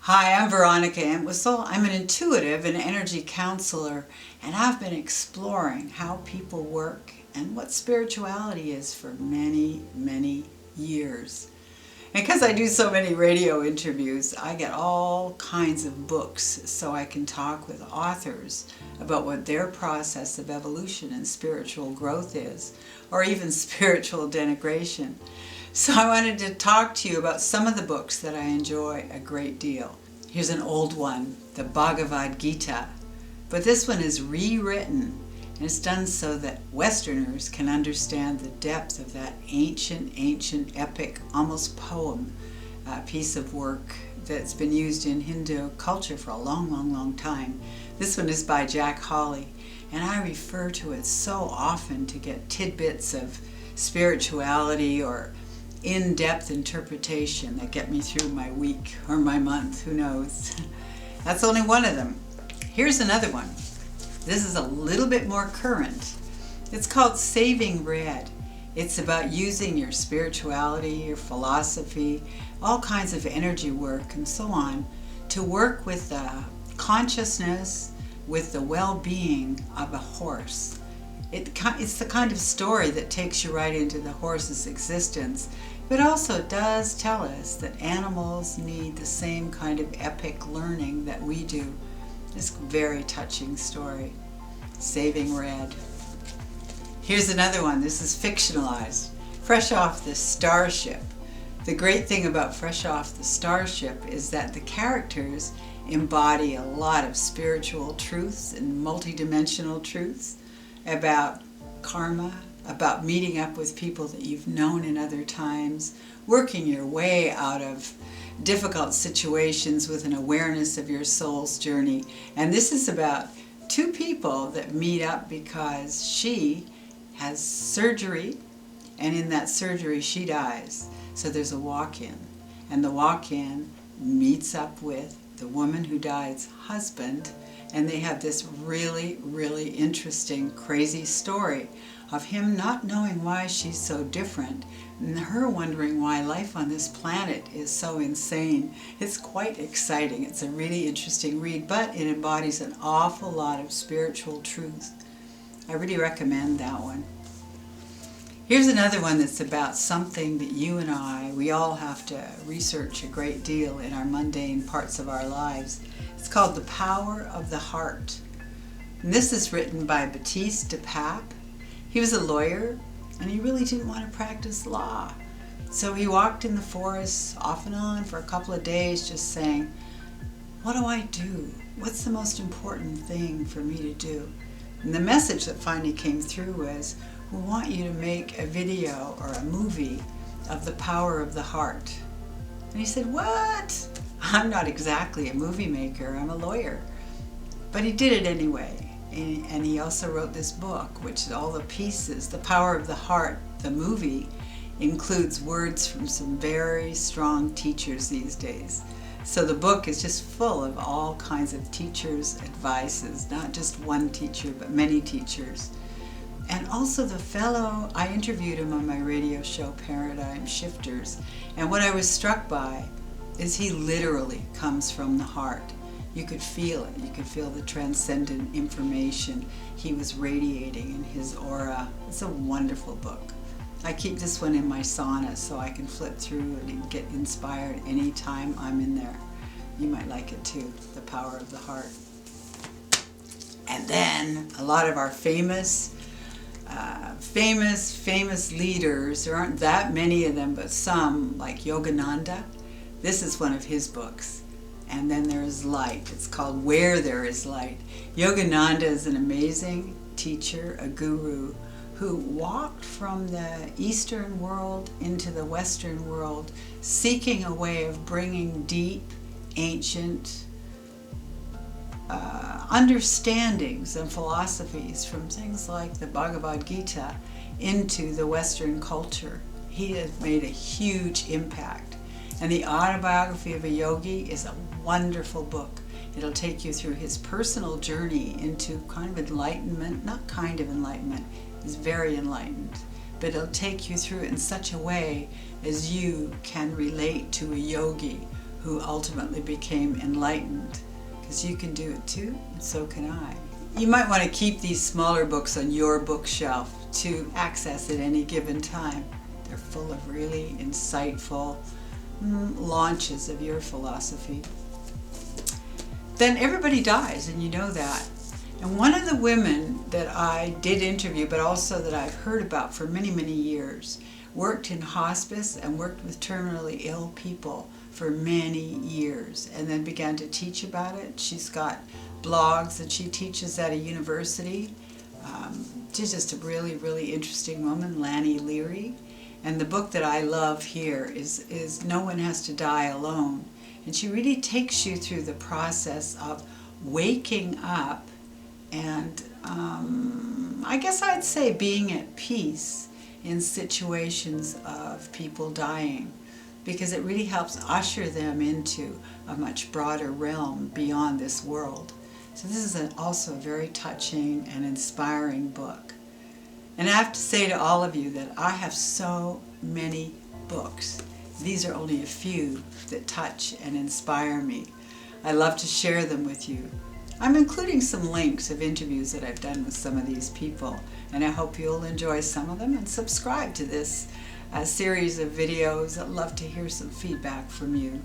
Hi, I'm Veronica Entwistle. I'm an intuitive and energy counselor, and I've been exploring how people work and what spirituality is for many, many years. And because I do so many radio interviews, I get all kinds of books so I can talk with authors about what their process of evolution and spiritual growth is, or even spiritual denigration. So I wanted to talk to you about some of the books that I enjoy a great deal. Here's an old one, the Bhagavad Gita. But this one is rewritten, and it's done so that Westerners can understand the depth of that ancient epic, almost poem, piece of work that's been used in Hindu culture for a long time. This one is by Jack Hawley, and I refer to it so often to get tidbits of spirituality or in-depth interpretation that get me through my week or my month, who knows. That's only one of them. Here's another one. This is a little bit more current. It's called Saving Red. It's about using your spirituality, your philosophy, all kinds of energy work and so on to work with the consciousness, with the well-being of a horse. It's the kind of story that takes you right into the horse's existence, but also does tell us that animals need the same kind of epic learning that we do. This very touching story, Saving Red. Here's another one. This is fictionalized, Fresh Off the Starship. The great thing about Fresh Off the Starship is that the characters embody a lot of spiritual truths and multidimensional truths about karma, about meeting up with people that you've known in other times, working your way out of difficult situations with an awareness of your soul's journey. And this is about two people that meet up because she has surgery, and in that surgery she dies. So there's a walk-in, and the walk-in meets up with the woman who died's husband, and they have this really interesting, crazy story of him not knowing why she's so different and her wondering why life on this planet is so insane. It's quite exciting. It's a really interesting read, but it embodies an awful lot of spiritual truth. I really recommend that one. Here's another one that's about something that you and we all have to research a great deal in our mundane parts of our lives. It's called The Power of the Heart. And this is written by Baptiste de Pape. He was a lawyer, and he really didn't want to practice law. So he walked in the forest off and on for a couple of days just saying, what do I do? What's the most important thing for me to do? And the message that finally came through was, we want you to make a video or a movie of the power of the heart. And he said, what? I'm not exactly a movie maker, I'm a lawyer. But he did it anyway. And he also wrote this book, which all the pieces, The Power of the Heart, the movie, includes words from some very strong teachers these days. So the book is just full of all kinds of teachers' advices, not just one teacher, but many teachers. And also the fellow, I interviewed him on my radio show, Paradigm Shifters, and what I was struck by is he literally comes from the heart. You could feel it. You could feel the transcendent information he was radiating in his aura. It's a wonderful book. I keep this one in my sauna so I can flip through and get inspired anytime I'm in there. You might like it too, The Power of the Heart. And then a lot of our famous leaders, there aren't that many of them, but some, like Yogananda. This is one of his books. And then there is light. It's called Where There Is Light. Yogananda is an amazing teacher, a guru, who walked from the Eastern world into the Western world, seeking a way of bringing deep, ancient understandings and philosophies from things like the Bhagavad Gita into the Western culture. He has made a huge impact. And The Autobiography of a Yogi is a wonderful book. It'll take you through his personal journey into kind of enlightenment, not kind of enlightenment, he's very enlightened, but it'll take you through it in such a way as you can relate to a yogi who ultimately became enlightened. Because you can do it too, and so can I. You might want to keep these smaller books on your bookshelf to access at any given time. They're full of really insightful launches of your philosophy. Then everybody dies, and you know that. And one of the women that I did interview, but also that I've heard about for many, many years, worked in hospice and worked with terminally ill people for many years, and then began to teach about it. She's got blogs and she teaches at a university. She's just a really, really interesting woman, Lanny Leary. And the book that I love here is No One Has to Die Alone. And she really takes you through the process of waking up and I guess I'd say being at peace in situations of people dying, because it really helps usher them into a much broader realm beyond this world. So this is also a very touching and inspiring book. And I have to say to all of you that I have so many books. These are only a few that touch and inspire me. I love to share them with you. I'm including some links of interviews that I've done with some of these people, and I hope you'll enjoy some of them and subscribe to this series of videos. I'd love to hear some feedback from you.